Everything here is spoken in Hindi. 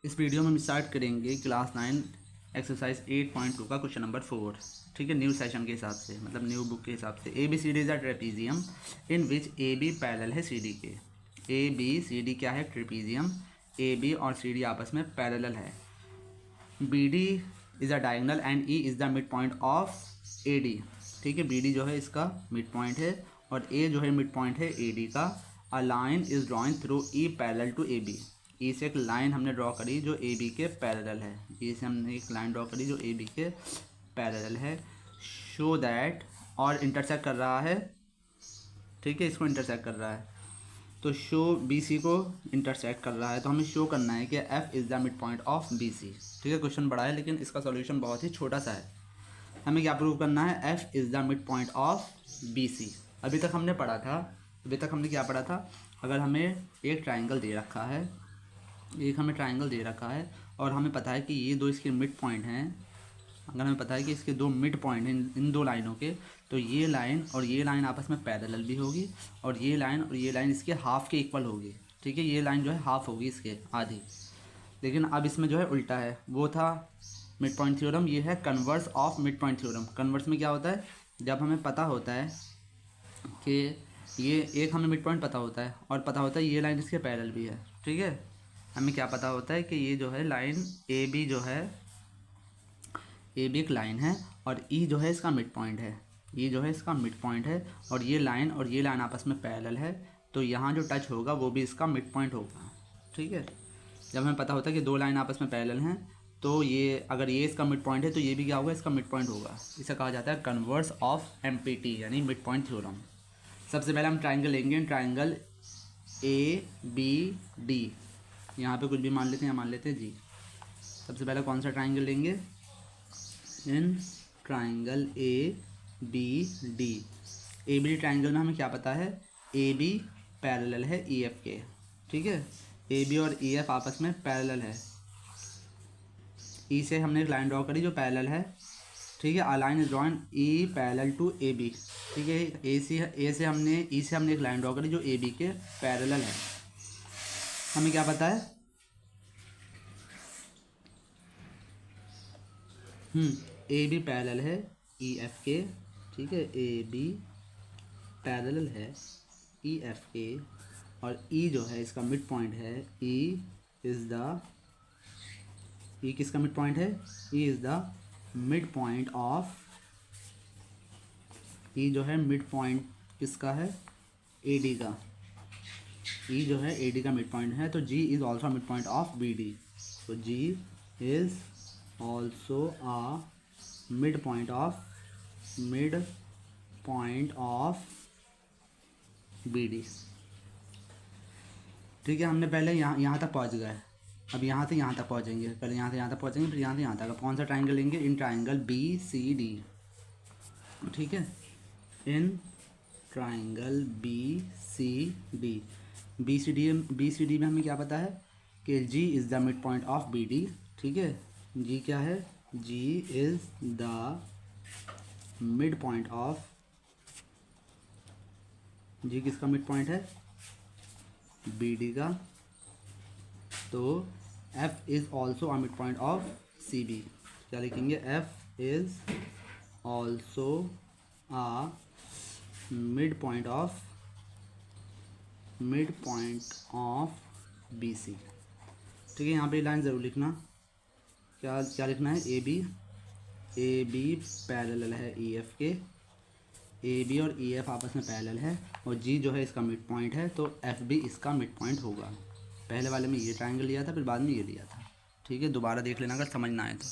इस वीडियो में हम स्टार्ट करेंगे क्लास 9 एक्सरसाइज 8.2 का क्वेश्चन नंबर 4। ठीक है, न्यू सेशन के हिसाब से, मतलब न्यू बुक के हिसाब से। A B C D is a trapezium in which A B parallel है सी डी के। ए बी सी डी क्या है? ट्रेपीजियम। ए बी और सी डी आपस में पैरेलल है। B D is a diagonal and E is the mid point of A D. ठीक है, बी डी जो है इसका मिड पॉइंट है और ए जो है मिड पॉइंट है ए डी का। A line is drawing through E parallel to A B. E से एक लाइन हमने ड्रॉ करी जो ए बी के पैरेलल है। ई से हमने एक लाइन ड्रॉ करी जो ए बी के पैरेलल है। शो दैट, और इंटरसेक्ट कर रहा है। ठीक है, इसको इंटरसेक्ट कर रहा है, तो शो बी सी को इंटरसेक्ट कर रहा है, तो हमें शो करना है कि F is the mid point of B C. ठीक है, क्वेश्चन बड़ा है लेकिन इसका सॉल्यूशन बहुत ही छोटा सा है। हमें क्या प्रूव करना है? F is the mid point of B C. अभी तक हमने पढ़ा था, अभी तक हमने क्या पढ़ा था? अगर हमें एक ट्राइंगल दे रखा है, एक हमें ट्राइंगल दे रखा है और हमें पता है कि ये दो इसके मिड पॉइंट हैं। अगर हमें पता है कि इसके दो मिड पॉइंट हैं इन दो लाइनों के, तो ये लाइन और ये लाइन आपस में पैरेलल भी होगी और ये लाइन इसके हाफ के इक्वल होगी। ठीक है, ये लाइन जो है हाफ होगी इसके, आधी। लेकिन अब इसमें जो है उल्टा है। वो था मिड पॉइंट थ्योरम, ये है converse of mid point theorem. Converse में क्या होता है? जब हमें पता होता है कि ये एक हमें मिड पॉइंट पता होता है और पता होता है ये लाइन इसके पैरेलल भी है। ठीक है, हमें क्या पता होता है कि ये जो है लाइन ए बी जो है, ए बी एक लाइन है और ई जो है इसका मिड पॉइंट है। ये जो है इसका मिड पॉइंट है और ये लाइन आपस में पैरेलल है, तो यहाँ जो टच होगा वो भी इसका मिड पॉइंट होगा। ठीक है, जब हमें पता होता है कि दो लाइन आपस में पैरेलल हैं, तो ये अगर ये इसका मिड पॉइंट है तो ये भी क्या होगा? इसका मिड पॉइंट होगा। इसे कहा जाता है कन्वर्स ऑफ एमपीटी यानी मिड पॉइंट थ्योरम। सबसे पहले हम ट्राइंगल लेंगे, ट्राइंगल ए बी डी। यहाँ पे कुछ भी मान लेते हैं, मान लेते हैं जी। सबसे पहले कौन सा ट्राइंगल लेंगे? In triangle A B D. A B D triangle में हमें क्या पता है? ए बी पैरेलल है ई एफ के। ठीक है, ए बी और ई एफ आपस में पैरेलल है। ई से हमने एक लाइन ड्रॉ करी जो पैरेलल है। ठीक है, a line is drawn E parallel to A B. ठीक है, ई से हमने एक लाइन ड्रॉ करी जो ए बी के पैरेलल है। हमें क्या पता है? ए बी पैरेलल है ई एफ के। ठीक है, ए बी पैरेलल है ई एफ के और ई जो है इसका मिड पॉइंट है। ई किसका मिड पॉइंट है? E is the mid point of, E जो है मिड पॉइंट किसका है? ए डी का। ई जो है ए डी का मिड पॉइंट है, तो G is also mid point of B D. तो G is also a mid point of B D. ठीक है, हमने पहले यहाँ तक पहुँच गए, अब यहाँ से यहाँ तक पहुँचेंगे। पहले यहाँ से यहाँ तक पहुँचेंगे, फिर यहाँ से यहाँ तक। अब कौन सा ट्राइंगल लेंगे? In triangle B C D. ठीक है, in triangle B C D. B C D में हमें क्या पता है कि G is the mid point of B D. ठीक है, जी क्या है? G is the mid point of, G किसका मिड पॉइंट है? बी डी का। तो F is also a mid point of C B. क्या लिखेंगे? F is also a mid point of B C. ठीक है, यहाँ पे लाइन ज़रूर लिखना। क्या क्या लिखना है? ए बी पैरेलल है ई एफ के। ए बी और ई एफ आपस में पैरेलल है और जी जो है इसका मिड पॉइंट है, तो एफ भी इसका मिड पॉइंट होगा। पहले वाले में ये ट्रायंगल लिया था, फिर बाद में ये लिया था। ठीक है, दोबारा देख लेना अगर समझ ना आए तो।